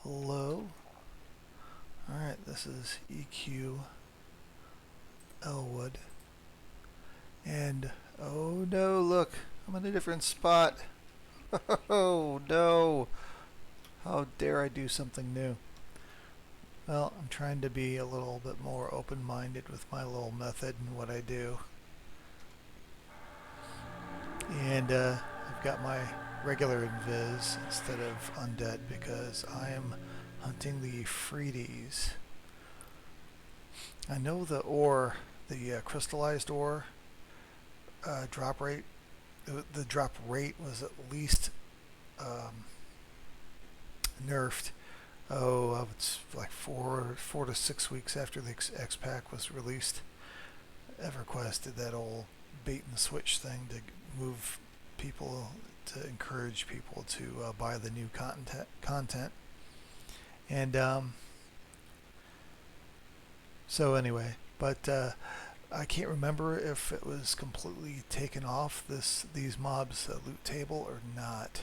Hello. Alright, this is EQ Elwood. And oh no, look, I'm in a different spot. Oh no. How dare I do something new? Well, I'm trying to be a little bit more open-minded with my little method and what I do. And I've got my regular invis instead of undead because I am hunting the Efreetis. I know the ore, the crystallized ore drop rate, the drop rate was at least nerfed. Oh, it's like 4 to 6 weeks after the X pack was released. EverQuest did that old bait and switch thing to move people, to encourage people to buy the new content. And so anyway, but I can't remember if it was completely taken off these mobs loot table or not.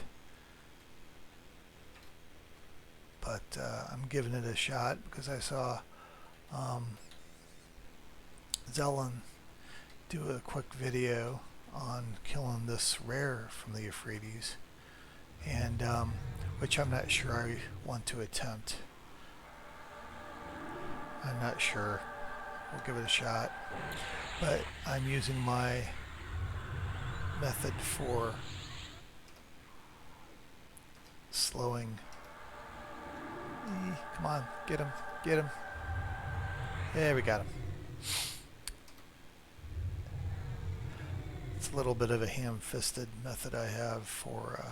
But I'm giving it a shot because I saw Zelen do a quick video on killing this rare from the Efreetis, and which I'm not sure I want to attempt. I'm not sure. We'll give it a shot. But I'm using my method for slowing. Come on, get him, get him. There, we got him. It's a little bit of a ham-fisted method I have for,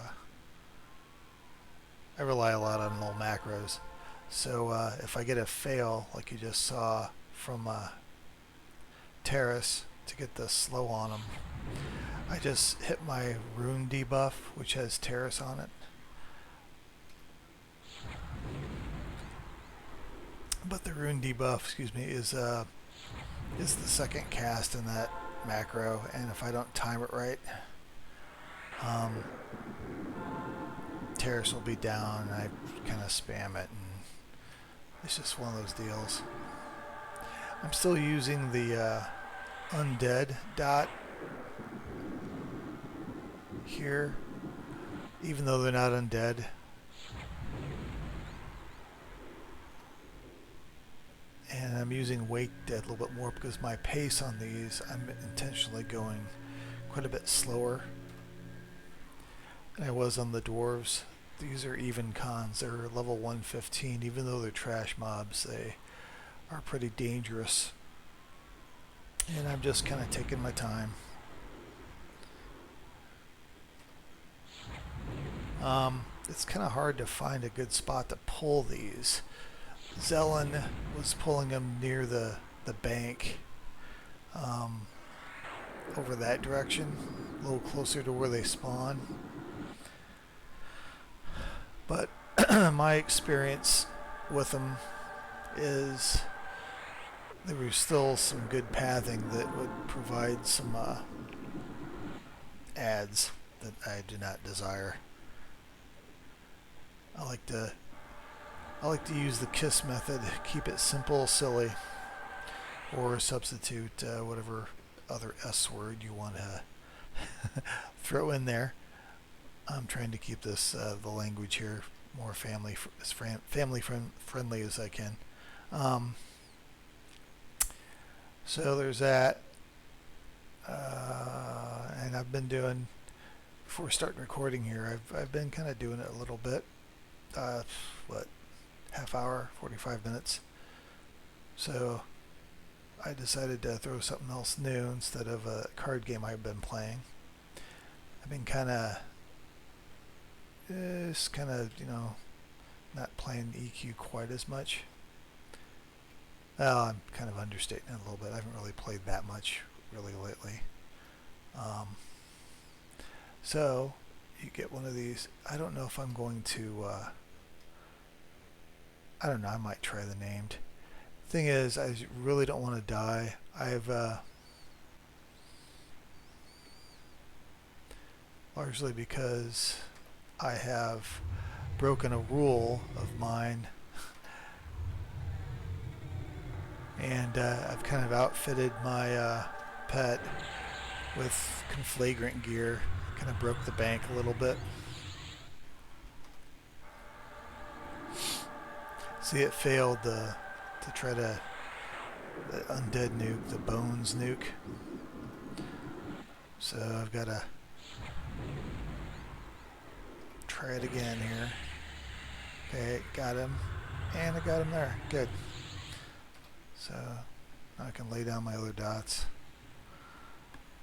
I rely a lot on little macros. So if I get a fail, like you just saw from Terrace, to get the slow on them, I just hit my rune debuff, which has Terrace on it. But the rune debuff, excuse me, is the second cast in that macro, and if I don't time it right, Terrace will be down, and I kind of spam it, and it's just one of those deals. I'm still using the undead dot here, even though they're not undead. And I'm using wake dead a little bit more because my pace on these, I'm intentionally going quite a bit slower than I was on the dwarves. These are even cons. They're level 115. Even though they're trash mobs, they are pretty dangerous. And I'm just kind of taking my time. It's kind of hard to find a good spot to pull these. Zelen was pulling them near the bank, over that direction, a little closer to where they spawn. But my experience with them is there was still some good pathing that would provide some ads that I do not desire. I like to use the KISS method, keep it simple, silly, or substitute whatever other S word you want to throw in there. I'm trying to keep this the language here more family friendly as I can. So there's that, and I've been doing, before starting recording here, I've been kind of doing it a little bit. Half hour, 45 minutes. So I decided to throw something else new instead of a card game I've been playing. I've been kind of, not playing EQ quite as much. Well, I'm kind of understating it a little bit. I haven't really played that much really lately. So you get one of these. I don't know if I'm going to, I don't know, I might try the named. Thing is, I really don't want to die. I've largely because I have broken a rule of mine, and I've kind of outfitted my pet with conflagrant gear. Kind of broke the bank a little bit. See, it failed to try to the undead nuke, the bones nuke. So I've got to try it again here. Okay, got him. And I got him there. Good. So now I can lay down my other dots.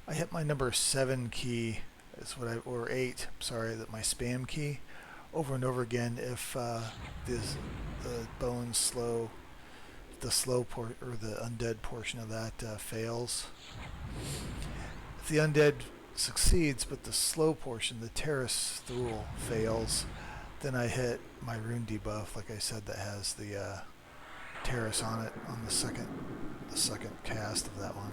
I hit my number 7 key. That's what or 8. Sorry, that my spam key over and over again. If the bones slow, the or the undead portion of that fails. If the undead succeeds, but the slow portion, the terrace thule, fails, then I hit my rune debuff, like I said, that has the terrace on it on the second cast of that one.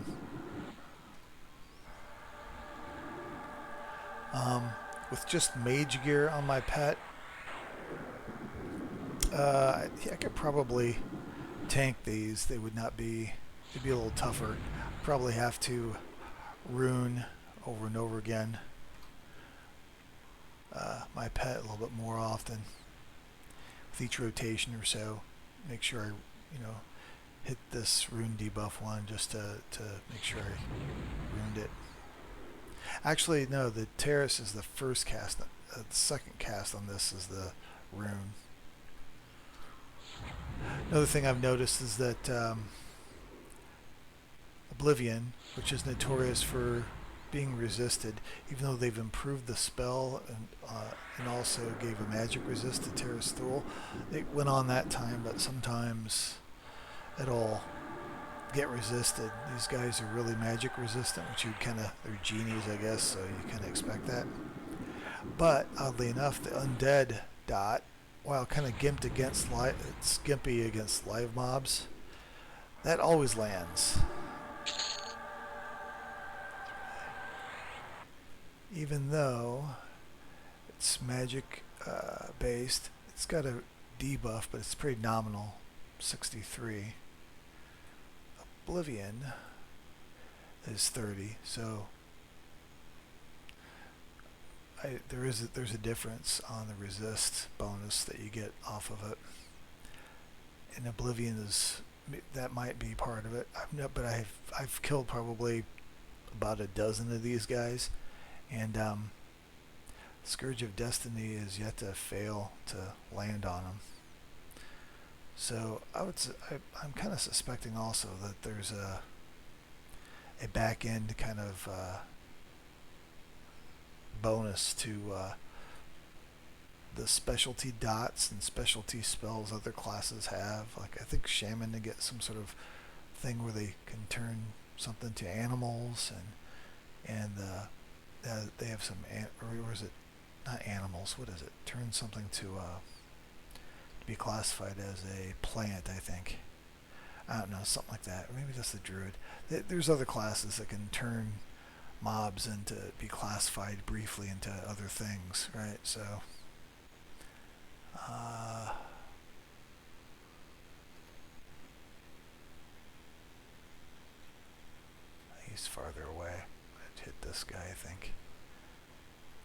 With just mage gear on my pet, I could probably tank these. They would not be, they'd be a little tougher. Probably have to rune over and over again my pet a little bit more often with each rotation or so. Make sure I, hit this rune debuff one just to make sure I ruined it. Actually, no, the terrace is the first cast. The second cast on this is the rune. Another thing I've noticed is that Oblivion, which is notorious for being resisted, even though they've improved the spell and also gave a magic resist to Terrace Thule, it went on that time, but sometimes it'll get resisted. These guys are really magic resistant, which they're genies, I guess, so you kind of expect that. But oddly enough, the undead dot, while kind of gimped against it's gimpy against live mobs, that always lands. Even though it's magic based, it's got a debuff, but it's pretty nominal, 63. Oblivion is 30, so there's a difference on the resist bonus that you get off of it. And Oblivion that might be part of it. But I've killed probably about a dozen of these guys, and Scourge of Destiny is yet to fail to land on them. So I'm kind of suspecting also that there's a back end kind of bonus to the specialty dots and specialty spells other classes have. Like I think Shaman to get some sort of thing where they can turn something to animals, and they have some or is it not animals? What is it? Turn something to be classified as a plant, I think. I don't know, something like that. Or maybe that's the druid. There's other classes that can turn mobs into be classified briefly into other things, right? So he's farther away. I'd hit this guy, I think.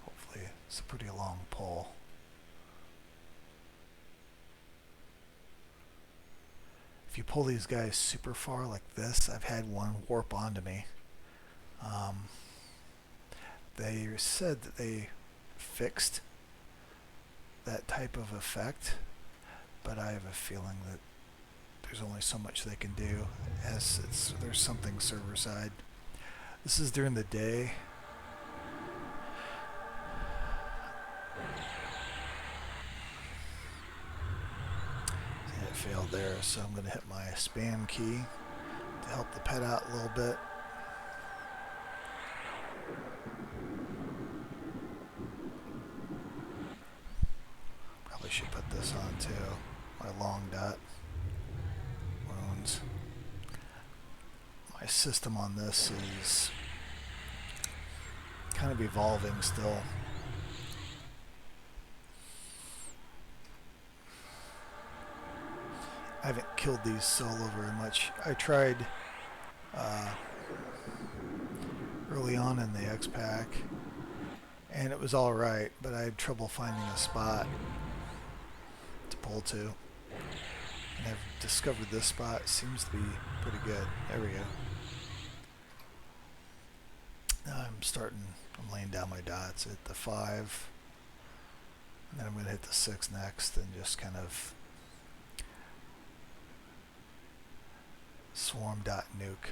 Hopefully it's a pretty long pole. If you pull these guys super far like this, I've had one warp onto me. They said that they fixed that type of effect, but I have a feeling that there's only so much they can do as there's something server side. This is during the day. It failed there, so I'm going to hit my spam key to help the pet out a little bit. Probably should put this on too. My long dot wounds. My system on this is kind of evolving still. I haven't killed these solo very much. I tried uh, early on in the X pack, and it was all right, but I had trouble finding a spot to pull to. And I've discovered this spot seems to be pretty good. There we go. Now I'm laying down my dots at the 5, and then I'm going to hit the 6 next and just kind of swarm dot nuke.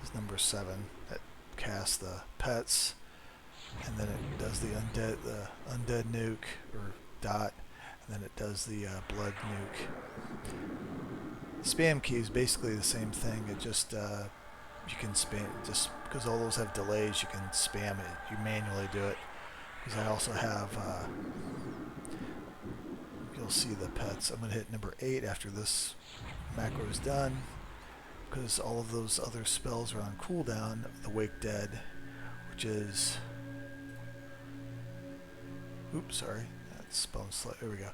Is number 7 that casts the pets, and then it does the undead nuke or dot, and then it does the blood nuke. Spam key is basically the same thing. It just you can spam just because all those have delays. You can spam it. You manually do it. Because I also have. You'll see the pets. I'm going to hit number 8 after this macro is done, because all of those other spells are on cooldown. The Wake Dead, which is. Oops, sorry. That's Bone Slice. There we go.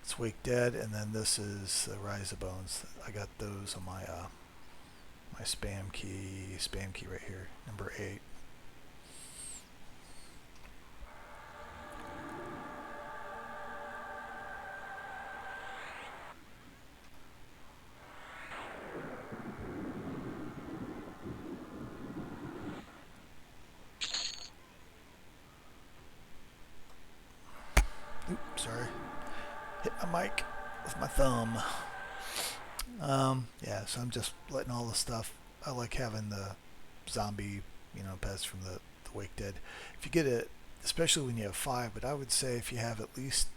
It's Wake Dead, and then this is the Rise of Bones. I got those on my my spam key right here, number 8. Oops, sorry. Hit my mic with my thumb. Yeah, so I'm just letting all the stuff. I like having the zombie, pets from the Wake Dead. If you get it, especially when you have 5, but I would say if you have at least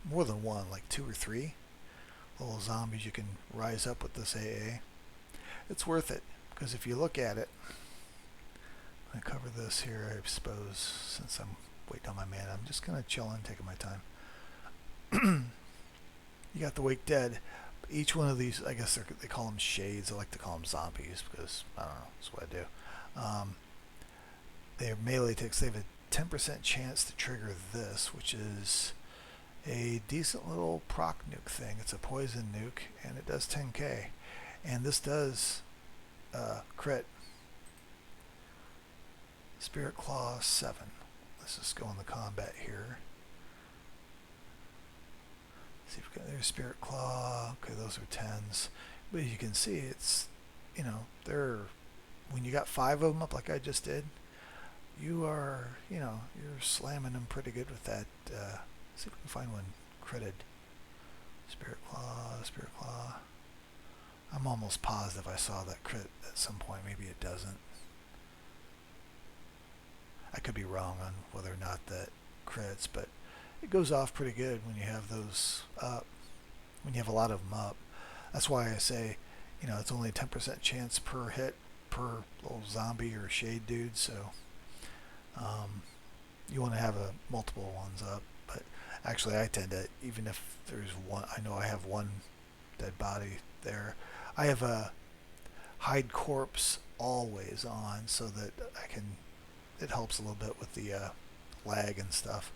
more than one, like 2 or 3 little zombies, you can rise up with this AA. It's worth it, because if you look at it, I cover this here, I suppose, since I'm waiting on my man. I'm just kind of chilling, taking my time. You got the Wake Dead. Each one of these, I guess they call them shades. I like to call them zombies because, I don't know, that's what I do. They're melee attacks. They have a 10% chance to trigger this, which is a decent little proc nuke thing. It's a poison nuke, and it does 10k. And this does crit. Spirit Claw 7. Let's just go in the combat here. See if we got there's Spirit Claw. Okay, those are 10s. But you can see it's, they're, when you got 5 of them up like I just did, you are, you're slamming them pretty good with that. See if we can find one critted. Spirit Claw. I'm almost positive I saw that crit at some point. Maybe it doesn't. I could be wrong on whether or not that crits, but it goes off pretty good when you have those up, when you have a lot of them up. That's why I say, it's only a 10% chance per hit per little zombie or shade dude, so you want to have multiple ones up. But actually I tend to, even if there's one, I know I have one dead body there, I have a hide corpse always on so that it helps a little bit with the lag and stuff.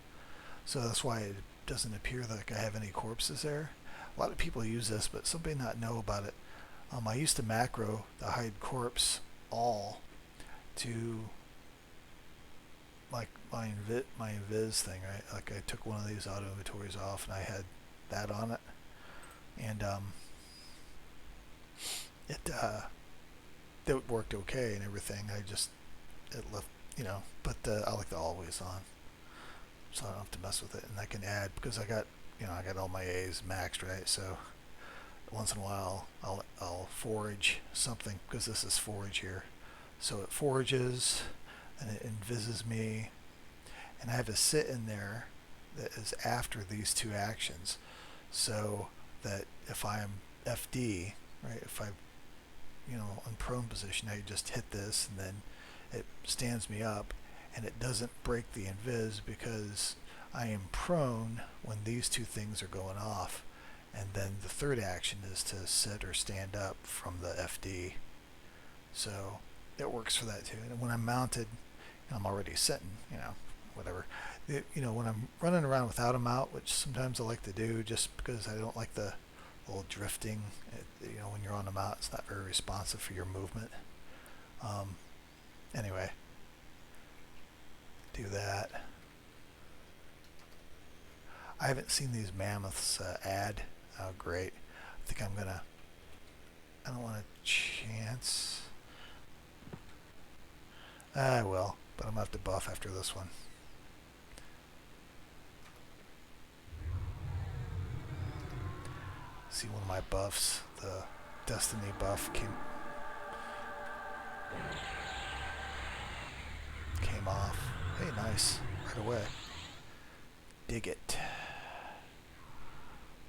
So that's why it doesn't appear like I have any corpses there. A lot of people use this, but some may not know about it. I used to macro the hide corpse all to like my invis thing, right? Like I took one of these auto inventories off and I had that on it, and it worked okay and everything. It left, but I like the always on, so I don't have to mess with it. And I can add, because I got all my A's maxed, right? So once in a while I'll forage something, because this is forage here. So it forages and it invises me, and I have a sit in there that is after these 2 actions, so that if I'm FD, right, if I in prone position, I just hit this and then it stands me up, and it doesn't break the invis because I am prone when these 2 things are going off, and then the 3rd action is to sit or stand up from the FD. So it works for that too. And when I'm mounted, I'm already sitting, whatever. You know, when I'm running around without them out, which sometimes I like to do just because I don't like the little drifting. You know, when you're on them out, it's not very responsive for your movement. Um, anyway, do that. I haven't seen these mammoths add. Oh, great. I think I'm gonna. I don't want a chance. I will, but I'm gonna have to buff after this one. See one of my buffs, the Destiny buff came off. Hey, nice. Right away. Dig it.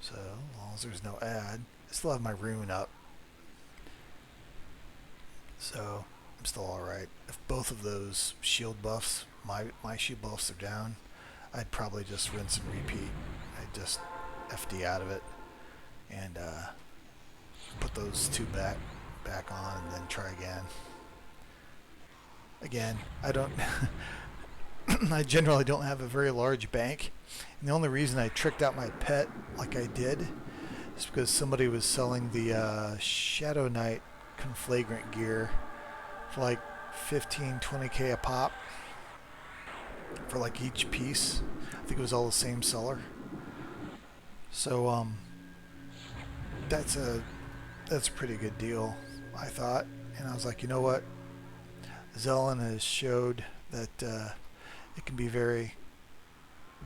So, as long as there's no ad, I still have my rune up. So, I'm still alright. If both of those shield buffs, my shield buffs are down, I'd probably just rinse and repeat. I'd just FD out of it and put those two back on and then try again. Again, I don't... I generally don't have a very large bank. And the only reason I tricked out my pet like I did is because somebody was selling the Shadow Knight Conflagrant gear for like 15, 20k a pop for like each piece. I think it was all the same seller. So that's a pretty good deal, I thought. And I was like, you know what? Zelen has showed that it can be very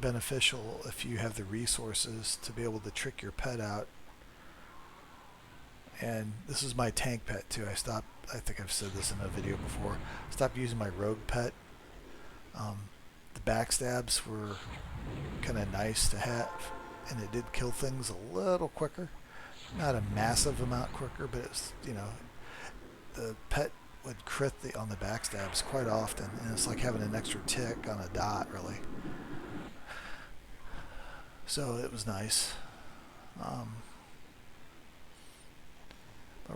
beneficial if you have the resources to be able to trick your pet out. And this is my tank pet too. I think I've said this in a video before. I stopped using my rogue pet. The backstabs were kind of nice to have, and it did kill things a little quicker. Not a massive amount quicker, but it's, you know, the pet would crit on the backstabs quite often, and it's like having an extra tick on a dot, really. So it was nice. But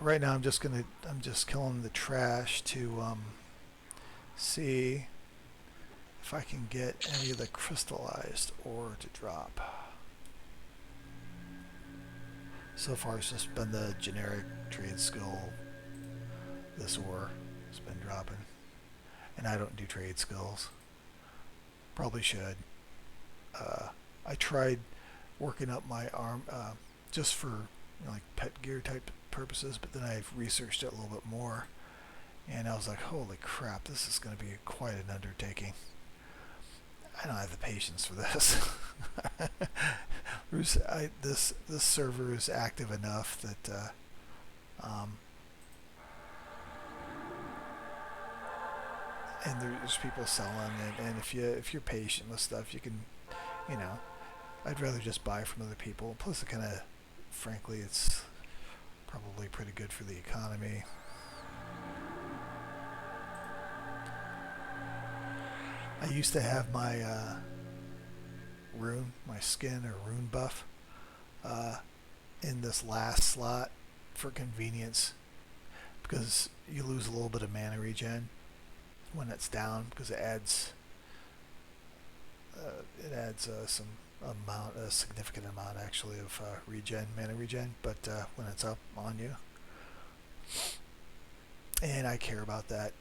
right now I'm just killing the trash to see if I can get any of the crystallized ore to drop. So far it's just been the generic trade skill. This ore has been dropping. And I don't do trade skills. Probably should. I tried working up my arm just for, you know, like pet gear type purposes, but then I've researched it a little bit more, and I was like, holy crap, this is going to be quite an undertaking. I don't have the patience for this. This server is active enough that and there's people selling, and if you're patient with stuff, you can, you know, I'd rather just buy from other people. Plus, it kind of, frankly, it's probably pretty good for the economy. I used to have my my skin or rune buff in this last slot for convenience, because you lose a little bit of mana regen when it's down, because it adds some amount, a significant amount actually of mana regen, but when it's up on you, and I care about that.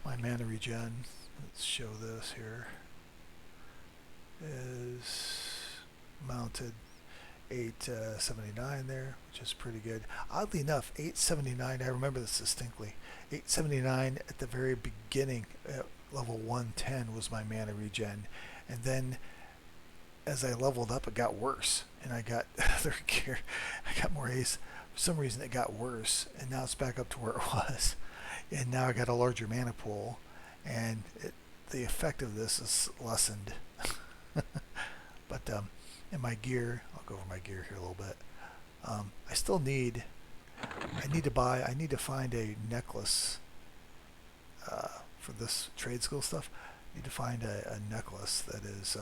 My mana regen, let's show this here, is mounted 879 there, which is pretty good. Oddly enough, 879, I remember this distinctly, 879 at the very beginning at level 110 was my mana regen, and then as I leveled up it got worse, and I got other gear, I got more ace. For some reason it got worse, and now it's back up to where it was, and now I got a larger mana pool, and the effect of this is lessened. But in my gear, I'll go over my gear here a little bit. I still need, I need to find a necklace for this trade skill stuff. I need to find a necklace that is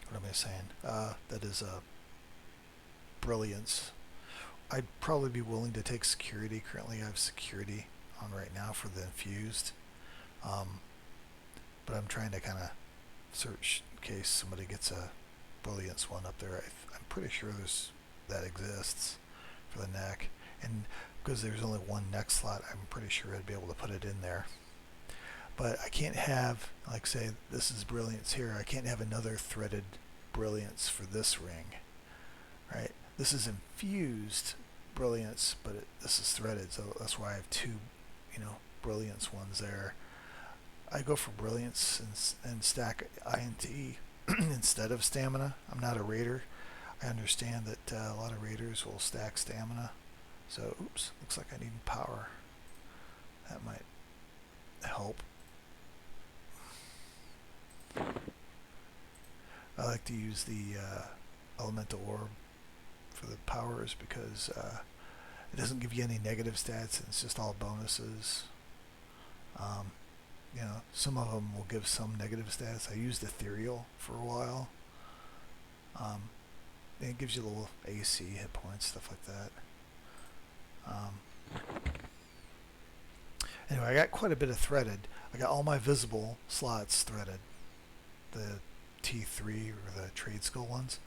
what am I saying? That is brilliance. I'd probably be willing to take security. Currently, I have security on right now for the infused, um, but I'm trying to kind of search in case somebody gets a brilliance one up there. I'm pretty sure that exists for the neck, and because there's only one neck slot, I'm pretty sure I'd be able to put it in there. But I can't have, like, say this is brilliance here, I can't have another threaded brilliance for this ring, right? This is infused brilliance, but this is threaded, so that's why I have two, brilliance ones there. I go for brilliance and stack INT instead of stamina. I'm not a raider. I understand that a lot of raiders will stack stamina. So, oops, looks like I need power. That might help. I like to use the elemental orb for the powers because it doesn't give you any negative stats. It's just all bonuses. Some of them will give some negative stats. I used ethereal for a while. And it gives you a little AC hit points, stuff like that. Anyway, I got quite a bit of threaded. I got all my visible slots threaded. The T3 or the trade skill ones.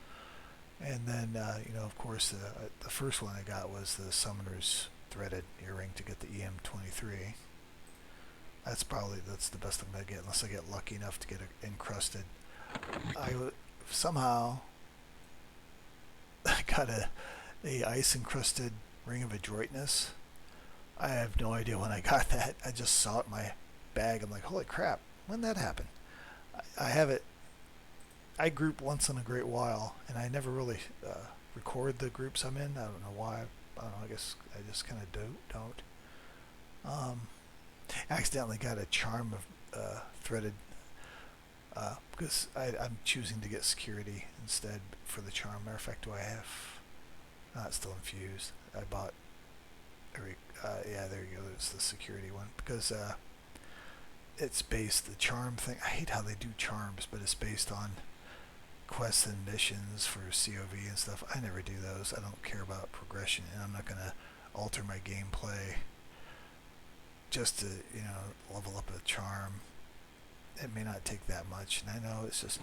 And then, of course, the first one I got was the Summoner's threaded earring to get the EM23. That's the best I'm going to get, unless I get lucky enough to get it encrusted. Somehow I got a ice encrusted ring of adroitness. I have no idea when I got that. I just saw it in my bag. I'm like, holy crap, when did that happen? I have it. I group once in a great while, and I never really record the groups I'm in. I don't know why. I don't know. I guess I just kind of don't. I accidentally got a charm of threaded because I'm choosing to get security instead for the charm. Matter of fact, do I have? It's still infused. I bought. Yeah, there you go. There's the security one because it's based the charm thing. I hate how they do charms, but it's based on quests and missions for COV and stuff. I never do those. I don't care about progression, and I'm not gonna alter my gameplay just to level up a charm. It may not take that much, and I know it's just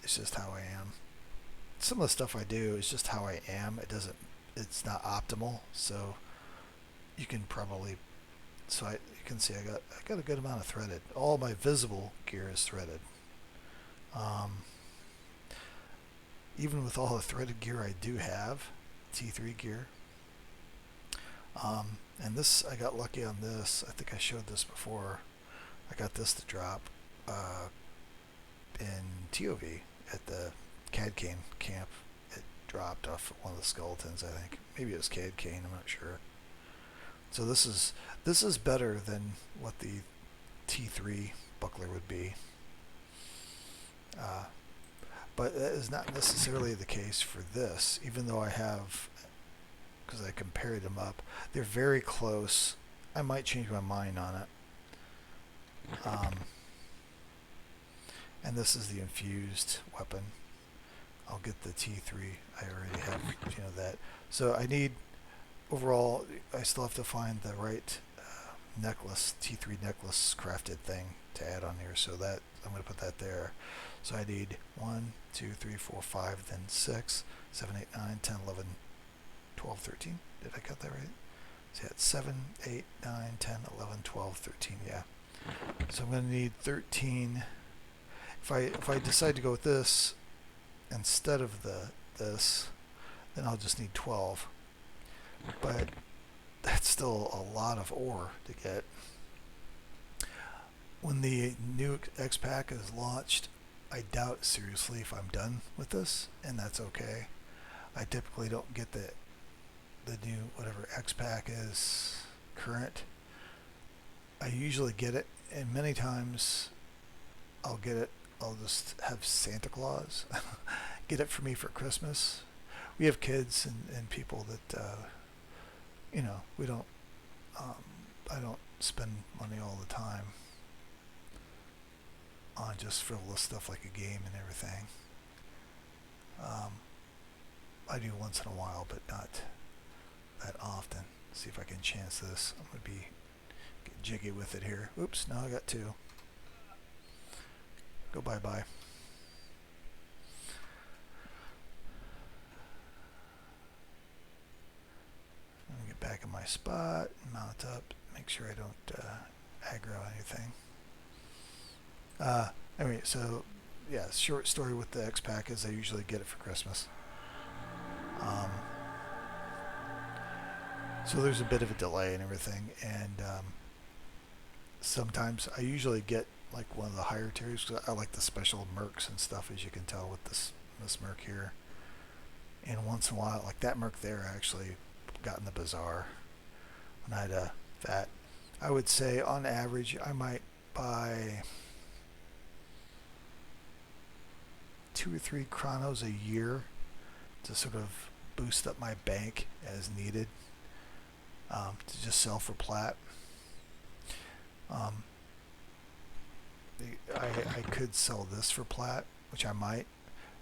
it's just how I am. Some of the stuff I do is just how I am. It's not optimal, so you can probably you can see I got a good amount of threaded. All my visible gear is threaded. Even with all the threaded gear I do have, T3 gear. And this, I got lucky on this. I think I showed this before. I got this to drop in TOV at the Cadcane camp. It dropped off one of the skeletons, I think. Maybe it was Cadcane, I'm not sure. So this is better than what the T3 buckler would be. But that is not necessarily the case for this, even though I have, because I compared them up, they're very close. I might change my mind on it. And this is the infused weapon. I'll get the T3. I already have, that. So I need, overall, I still have to find the right necklace, T3 necklace crafted thing to add on here. So that, I'm going to put that there. So I need 1, 2, 3, 4, 5, then 6, 7, 8, 9, 10, 11, 12, 13. Did I got that right? So yeah, 7, 8, 9, 10, 11, 12, 13. Yeah. So I'm going to need 13. If I decide to go with this instead of this, then I'll just need 12. But that's still a lot of ore to get. When the new X pack is launched, I doubt seriously if I'm done with this, and that's okay. I typically don't get the new whatever X pack is current. I usually get it, and many times I'll get it. I'll just have Santa Claus get it for me for Christmas. We have kids and people that we don't. I don't spend money all the time on just frivolous stuff like a game and everything. I do once in a while, but not that often. See if I can chance this. I'm gonna get jiggy with it here. Oops, now I got two. Go bye-bye. Let me get back in my spot, mount up, make sure I don't aggro anything. Anyway, so yeah, short story with the X-Pack is I usually get it for Christmas. So there's a bit of a delay and everything, and sometimes I usually get like one of the higher tiers because I like the special mercs and stuff, as you can tell with this merc here. And once in a while, like that merc there, I actually got in the bazaar when I had that. I would say on average I might buy 2 or 3 chronos a year to sort of boost up my bank as needed, to just sell for plat. I could sell this for plat, which I might,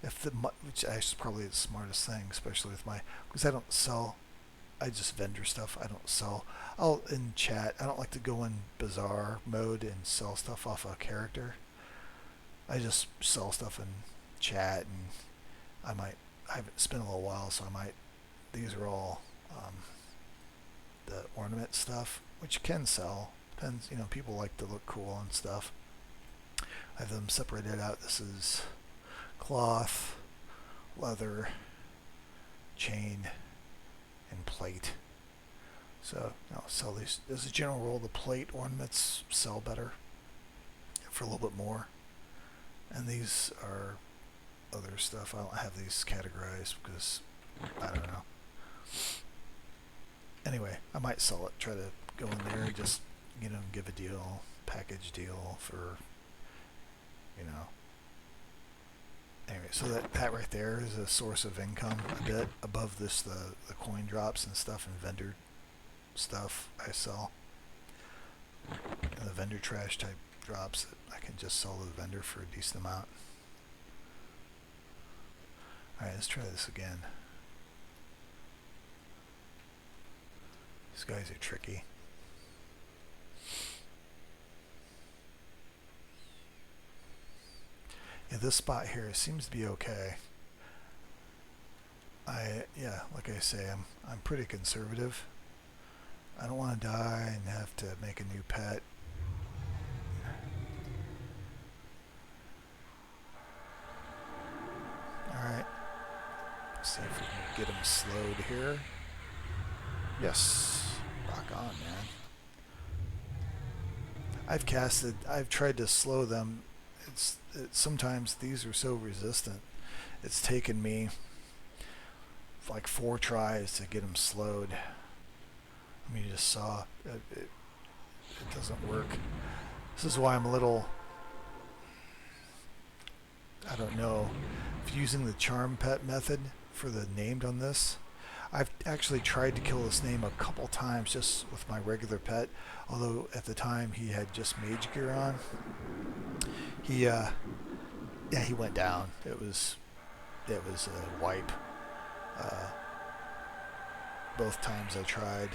which is probably the smartest thing, especially with because I don't sell. I just vendor stuff. I don't sell. I'll in chat. I don't like to go in bazaar mode and sell stuff off a character. I just sell stuff in chat, and I haven't spent a little while, so I might. These are all the ornament stuff, which you can sell. Depends, people like to look cool and stuff. I have them separated out. This is cloth, leather, chain, and plate. So, sell these. As a general rule, the plate ornaments sell better for a little bit more. And these are other stuff. I don't have these categorized because I don't know. Anyway, I might sell it. Try to go in there and just, give a deal, package deal for, Anyway, so that right there is a source of income a bit. Above this, the coin drops and stuff and vendor stuff I sell. And the vendor trash type drops that I can just sell to the vendor for a decent amount. Alright, let's try this again. These guys are tricky. Yeah, this spot here seems to be okay. Like I say, I'm pretty conservative. I don't want to die and have to make a new pet. Alright. See if we can get them slowed here. Yes. Rock on, man. I've tried to slow them. Sometimes these are so resistant. It's taken me like 4 tries to get them slowed. I mean, you just saw it doesn't work. This is why I'm a little, I don't know, if using the charm pet method for the named on this. I've actually tried to kill this name a couple times just with my regular pet, although at the time he had just mage gear on. He went down. It was a wipe. Both times I tried.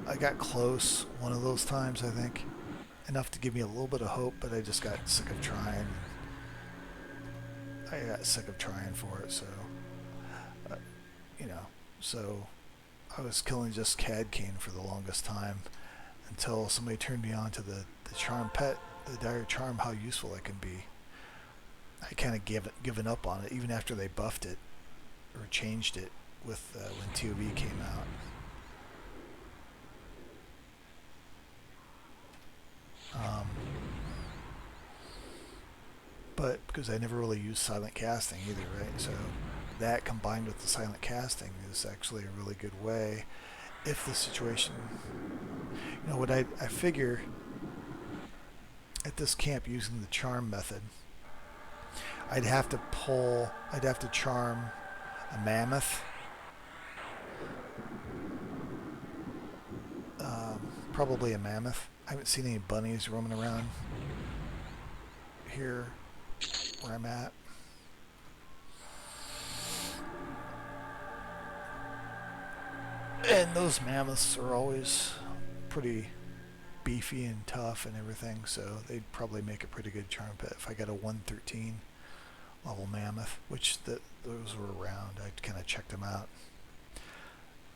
I got close one of those times, I think. Enough to give me a little bit of hope, but I just got sick of trying. I got sick of trying for it, so... So I was killing just Cad Cane for the longest time until somebody turned me on to the charm pet, the dire charm, how useful it can be. I kind of given up on it even after they buffed it or changed it with when TOV came out. But because I never really used silent casting either, right? So that combined with the silent casting is actually a really good way if the situation, what I figure at this camp using the charm method, I'd have to charm a mammoth, probably a mammoth. I haven't seen any bunnies roaming around here where I'm at. And those mammoths are always pretty beefy and tough and everything, so they'd probably make a pretty good charm pet. If I got a 113 level mammoth, which those were around, I kind of checked them out.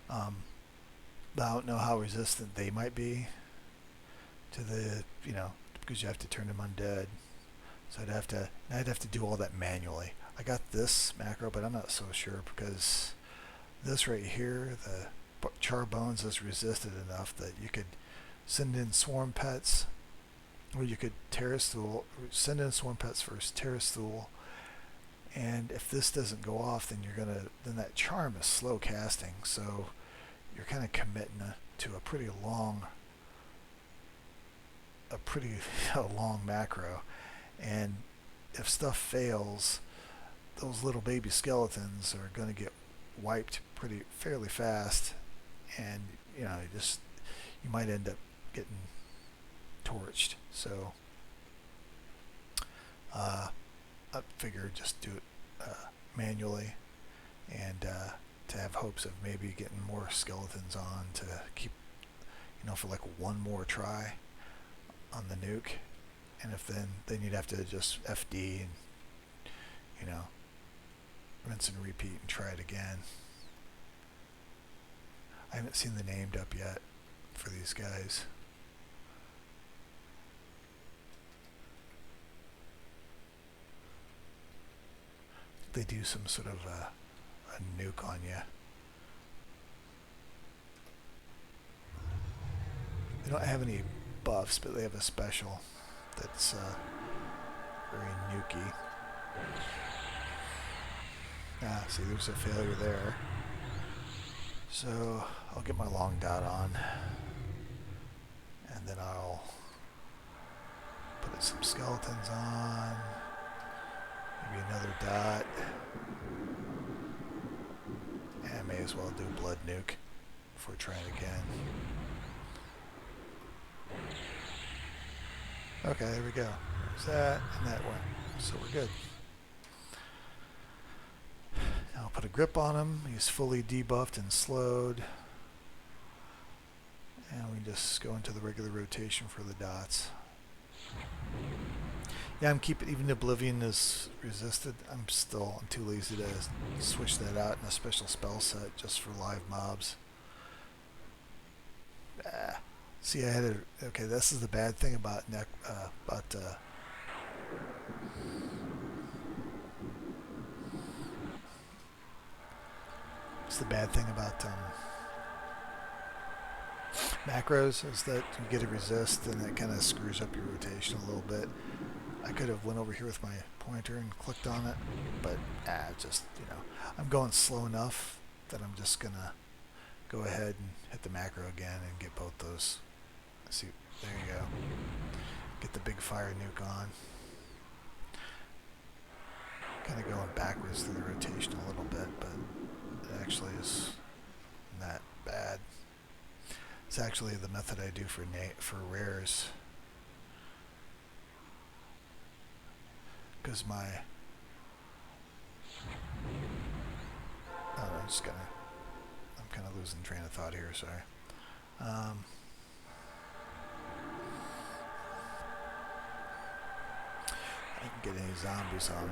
But I don't know how resistant they might be to the, because you have to turn them undead. So I'd have to do all that manually. I got this macro, but I'm not so sure because this right here, the char bones, is resisted enough that you could send in swarm pets, or you could terrace thoul, send in swarm pets first, terrace thoul, and if this doesn't go off, then then that charm is slow casting, so you're kind of committing to a pretty long long macro, and if stuff fails, those little baby skeletons are going to get wiped fairly fast, and you might end up getting torched. So I figured just do it manually, and to have hopes of maybe getting more skeletons on to keep, for like one more try on the nuke. And if then you'd have to just FD and rinse and repeat and try it again. I haven't seen the named up yet for these guys. They do some sort of a nuke on you. They don't have any buffs, but they have a special that's very nukey. See, there's a failure there. So I'll get my long dot on, and then I'll put some skeletons on, maybe another dot, and I may as well do blood nuke before trying again. Okay, there we go. There's that, and that one. So we're good. Now I'll put a grip on him. He's fully debuffed and slowed. And we just go into the regular rotation for the dots. Yeah, I'm keeping, even Oblivion is resisted. I'm too lazy to switch that out in a special spell set just for live mobs. See, I had okay, this is the bad thing about it's the bad thing about macros is that you get a resist and that kind of screws up your rotation a little bit. I could have went over here with my pointer and clicked on it, but just, I'm going slow enough that I'm just gonna go ahead and hit the macro again and get both those. See, there you go. Get the big fire nuke on. Kind of going backwards through the rotation a little bit, but it actually is not bad. It's actually the method I do for rares, because I'm kind of losing train of thought here. Sorry. I didn't get any zombies on.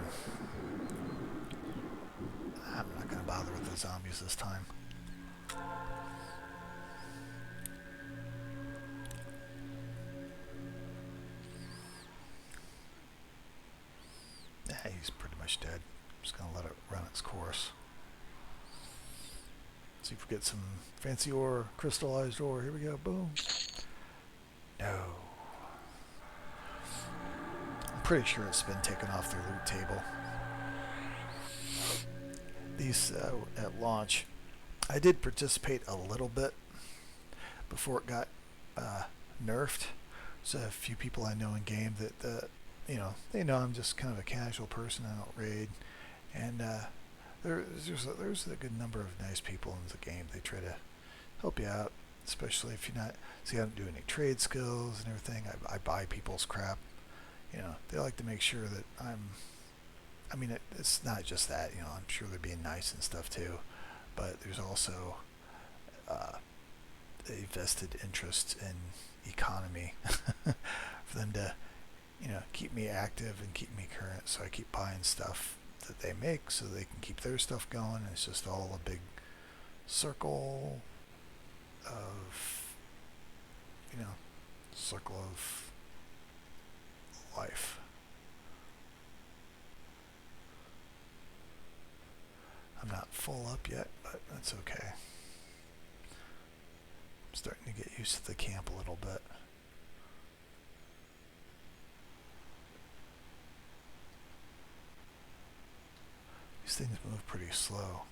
I'm not going to bother with the zombies this time. He's pretty much dead. I'm just going to let it run its course. See if we get some fancy ore, crystallized ore. Here we go. Boom. No. I'm pretty sure it's been taken off their loot table. These at launch, I did participate a little bit before it got nerfed. So a few people I know in game that they know I'm just kind of a casual person. I don't raid, and there's a good number of nice people in the game. They try to help you out, especially if you're not. See, I don't do any trade skills and everything. I buy people's crap. They like to make sure that it's not just that. I'm sure they're being nice and stuff too, but there's also a vested interest in economy for them to, keep me active and keep me current. So I keep buying stuff that they make so they can keep their stuff going. And it's just all a big circle of, circle of life. I'm not full up yet, but that's okay. I'm starting to get used to the camp a little bit. These things move pretty slow.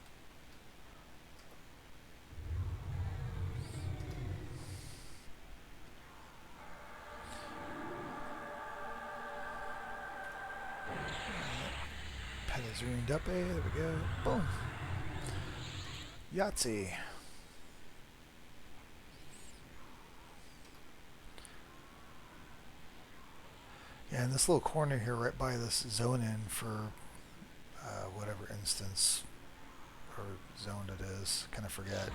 Pet is ruined up. Hey, there we go. Boom. Yahtzee. Yeah, in this little corner here, right by this zone in for whatever instance or zone it is, kind of forget.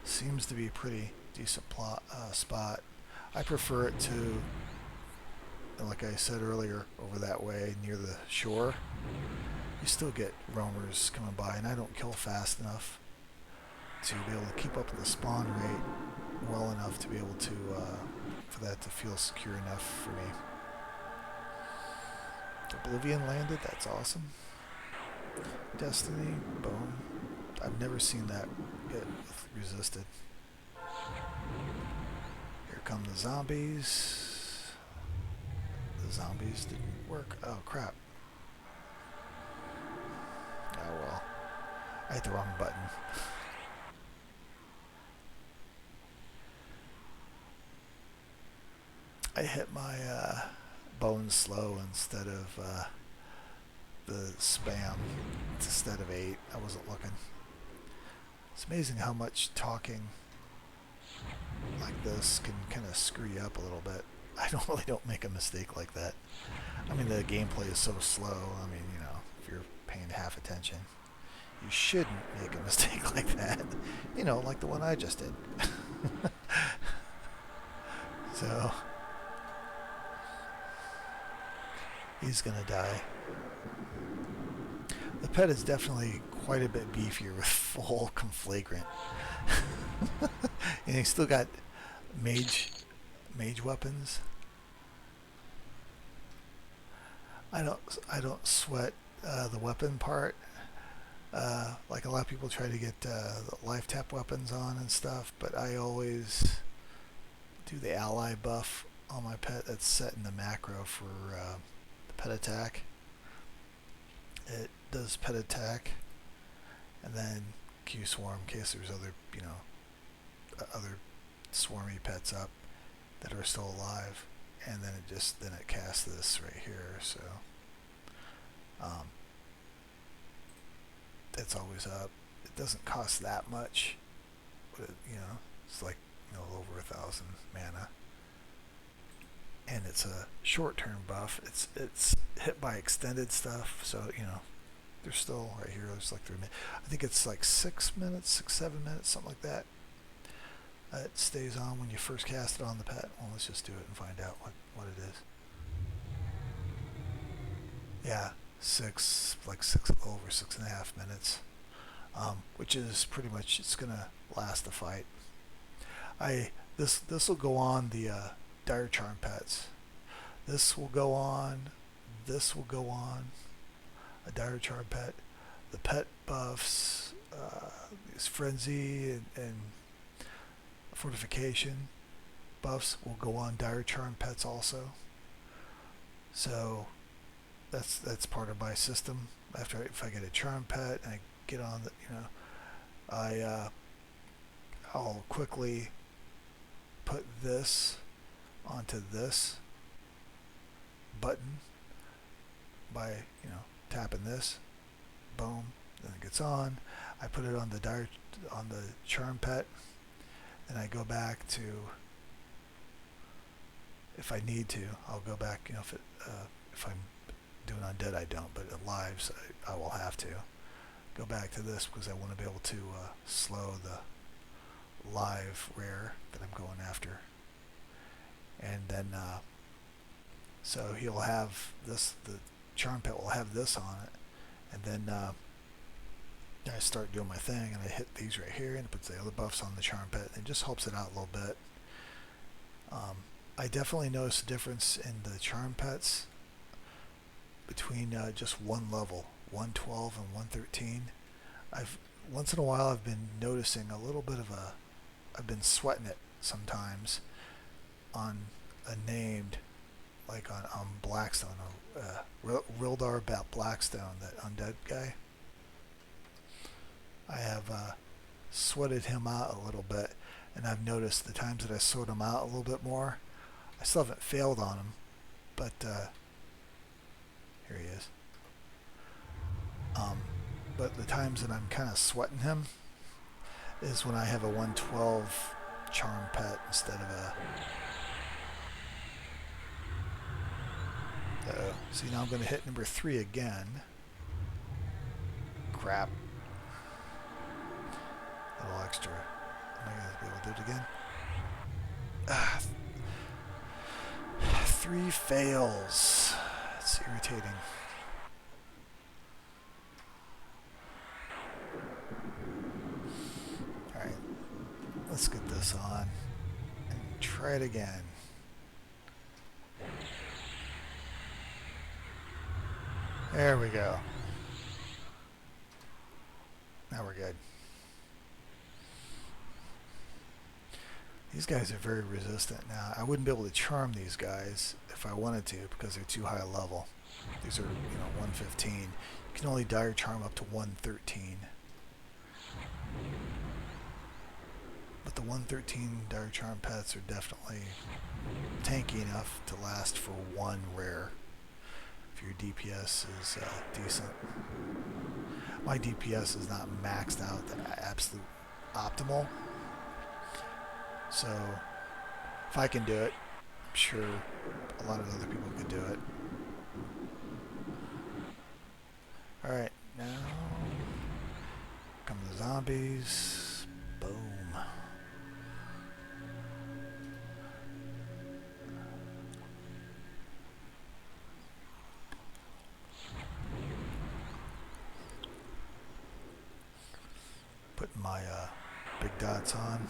Seems to be a pretty decent spot. I prefer it to, like I said earlier, over that way near the shore. You still get roamers coming by, and I don't kill fast enough to be able to keep up with the spawn rate well enough to be able to, for that to feel secure enough for me. Oblivion landed, that's awesome. Destiny, boom. I've never seen that get resisted. Here come the zombies. The zombies didn't work. Oh crap. Oh well. I hit the wrong button. I hit my bones slow instead of the spam instead of 8. I wasn't looking. It's amazing how much talking like this can kind of screw you up a little bit. I don't make a mistake like that. I mean, the gameplay is so slow. I mean, if you're paying half attention, you shouldn't make a mistake like that. Like the one I just did. So he's gonna die. The pet is definitely quite a bit beefier with full conflagrant. And he's still got mage weapons. I don't sweat the weapon part. Like a lot of people try to get the life tap weapons on and stuff, but I always do the ally buff on my pet. That's set in the macro for the pet attack. It does pet attack, and then Q swarm in case there's other other swarmy pets up that are still alive, and then it casts this right here. So it's always up. It doesn't cost that much, but it's like over 1,000 mana, and it's a short-term buff. It's hit by extended stuff, so there's still right here. There's like 3 minutes. I think it's like 6 minutes, 6-7 minutes, something like that. It stays on when you first cast it on the pet. Well, let's just do it and find out what it is. Yeah, over 6.5 minutes, which is pretty much, it's gonna last the fight. This will go on the Dire Charm pets. This will go on. This will go on a Dire Charm pet. The pet buffs, is Frenzy and Fortification buffs will go on Dire Charm pets also. So that's part of my system. If I get a charm pet and I get on the, I'll quickly put this onto this button by tapping this. Boom, then it gets on. I put it on the charm pet, and I go back to, if I need to, I'll go back. If I'm doing undead, I don't, but at lives, I will have to go back to this because I want to be able to slow the live rare that I'm going after. And then, so he'll have this, the charm pet will have this on it. And then I start doing my thing and I hit these right here and it puts the other buffs on the charm pet. And it just helps it out a little bit. I definitely noticed a difference in the charm pets between just one level, 112 and 113. Once in a while I've been noticing a little bit of I've been sweating it sometimes on a named, like on Blackstone, Rildar Blackstone, that undead guy. I have sweated him out a little bit, and I've noticed the times that I sort him out a little bit more. I still haven't failed on him, but here he is. But the times that I'm kind of sweating him is when I have a 112 charm pet instead of a... Uh-oh. See, now I'm going to hit number 3 again. Crap. A little extra. Am I going to be able to do it again? 3 fails. It's irritating. Alright. Let's get this on. And try it again. There we go. Now we're good. These guys are very resistant now. I wouldn't be able to charm these guys if I wanted to because they're too high level. These are, 115. You can only dire charm up to 113. But the 113 dire charm pets are definitely tanky enough to last for 1 rare. If your DPS is decent. My DPS is not maxed out to absolute optimal. So if I can do it, I'm sure a lot of other people could do it. Alright, now come the zombies. Boom. Putting my big dots on.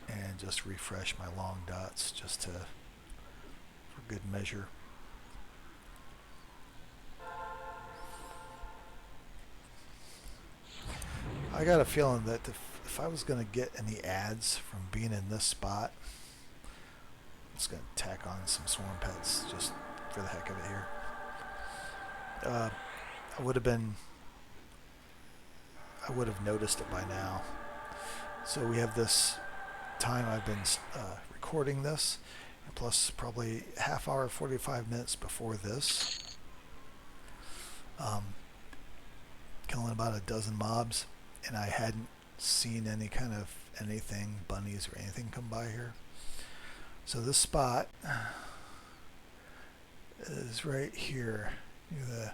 And just refresh my long dots just for good measure. I got a feeling that if I was going to get any ads from being in this spot, I'm just going to tack on some swarm pets just for the heck of it here. I would have noticed it by now. So we have this time I've been recording this, and plus probably half hour, 45 minutes before this. Killing about a dozen mobs, and I hadn't seen any kind of anything, bunnies or anything come by here. So this spot is right here near the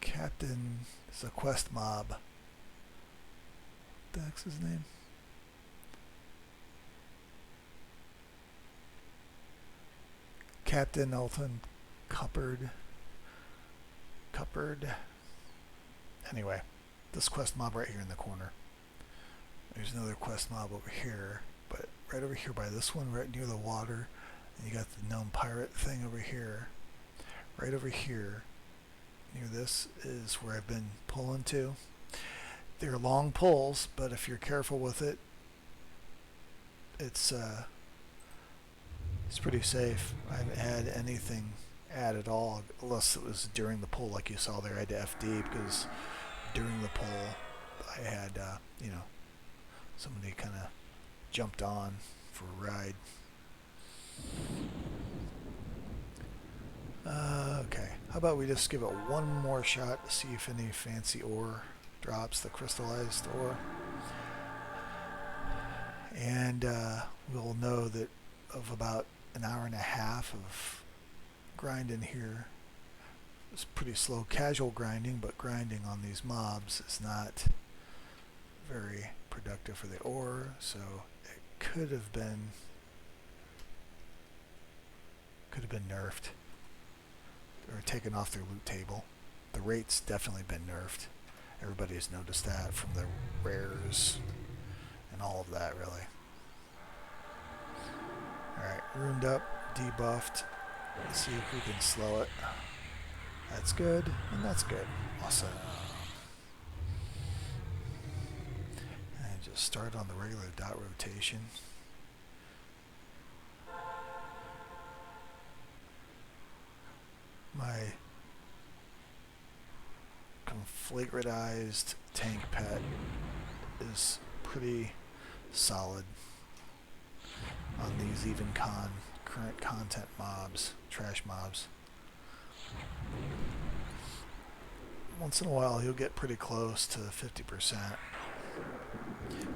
captain. It's a quest mob. What the heck's his name? Captain Elton Cuppard. Anyway, this quest mob right here in the corner. There's another quest mob over here, but right over here by this one, right near the water. And you got the gnome pirate thing over here. Right over here, near this, is where I've been pulling to. They're long pulls, but if you're careful with it, it's pretty safe. I haven't had anything add at all, unless it was during the pull, like you saw there. I had to FD because during the pull I had, somebody kind of jumped on for a ride. Okay, how about we just give it one more shot to see if any fancy ore drops, the crystallized ore. And we'll know that of about an hour and a half of grinding here, It's pretty slow casual grinding, but grinding on these mobs is not very productive for the ore, so it could have been nerfed or taken off their loot table. The rate's definitely been nerfed. Everybody's noticed that from the rares and all of that, really. Alright, ruined up, debuffed. Let's see if we can slow it. That's good, and that's good. Awesome. And just start on the regular dot rotation. My conflagrateized tank pet is pretty solid on these even current content mobs, trash mobs. Once in a while he'll get pretty close to 50%,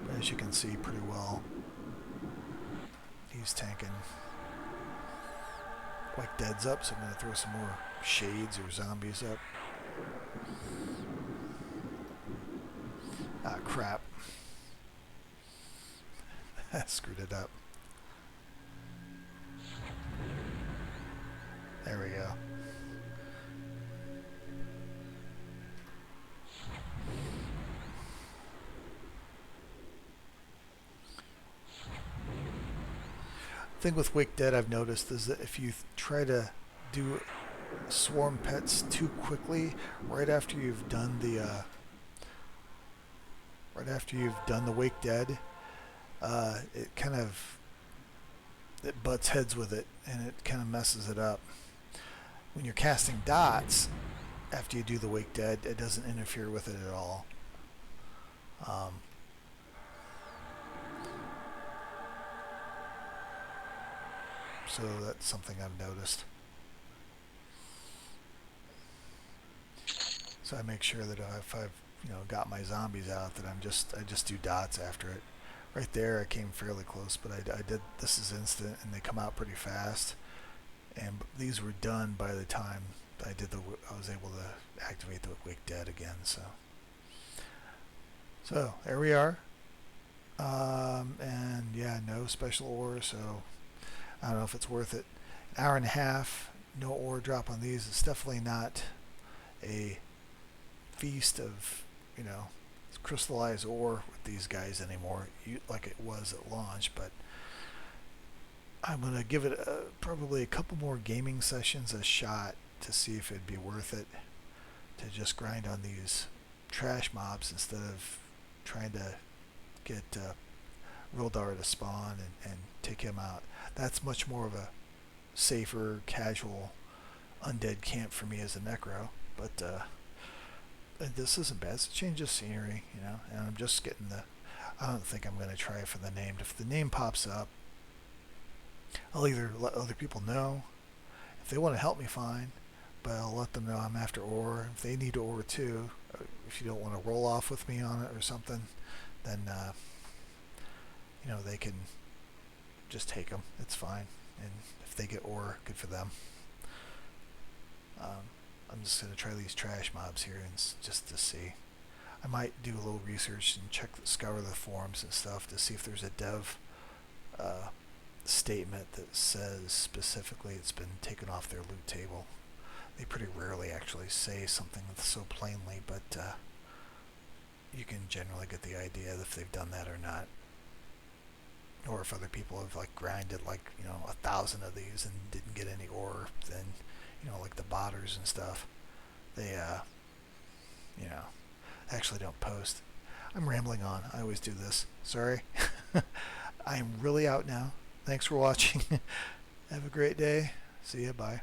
but as you can see pretty well, he's tanking. Like dead's up, so I'm going to throw some more shades or zombies up. Ah, crap. I screwed it up. There we go. The thing with Wake Dead I've noticed is that if you try to do swarm pets too quickly, right after you've done the Wake Dead, it butts heads with it and it kind of messes it up. When you're casting dots after you do the Wake Dead, it doesn't interfere with it at all. So that's something I've noticed. So I make sure that if I've got my zombies out, that I just do dots after it. Right there, I came fairly close, but I did. This is instant, and they come out pretty fast. And these were done by the time I was able to activate the Wake Dead again. So there we are. And yeah, no special ore, so I don't know if it's worth it. An hour and a half, no ore drop on these. It's definitely not a feast of, crystallized ore with these guys anymore, like it was at launch, but I'm going to give it probably a couple more gaming sessions a shot to see if it'd be worth it to just grind on these trash mobs instead of trying to get Rildar to spawn and take him out. That's much more of a safer, casual, undead camp for me as a necro, but this isn't bad. It's a change of scenery, and I'm just getting I don't think I'm going to try for the name. If the name pops up, I'll either let other people know. If they want to help me, fine, but I'll let them know I'm after ore. If they need ore too, if you don't want to roll off with me on it or something, then they can just take them. It's fine, and if they get ore, good for them. I'm just going to try these trash mobs here and just to see. I might do a little research and scour the forums and stuff to see if there's a dev statement that says specifically it's been taken off their loot table. They pretty rarely actually say something so plainly, but you can generally get the idea if they've done that or not. Or if other people have grinded 1,000 of these and didn't get any ore, then like the botters and stuff, they actually don't post. I'm rambling on. I always do this. Sorry. I am really out now. Thanks for watching. Have a great day. See ya. Bye.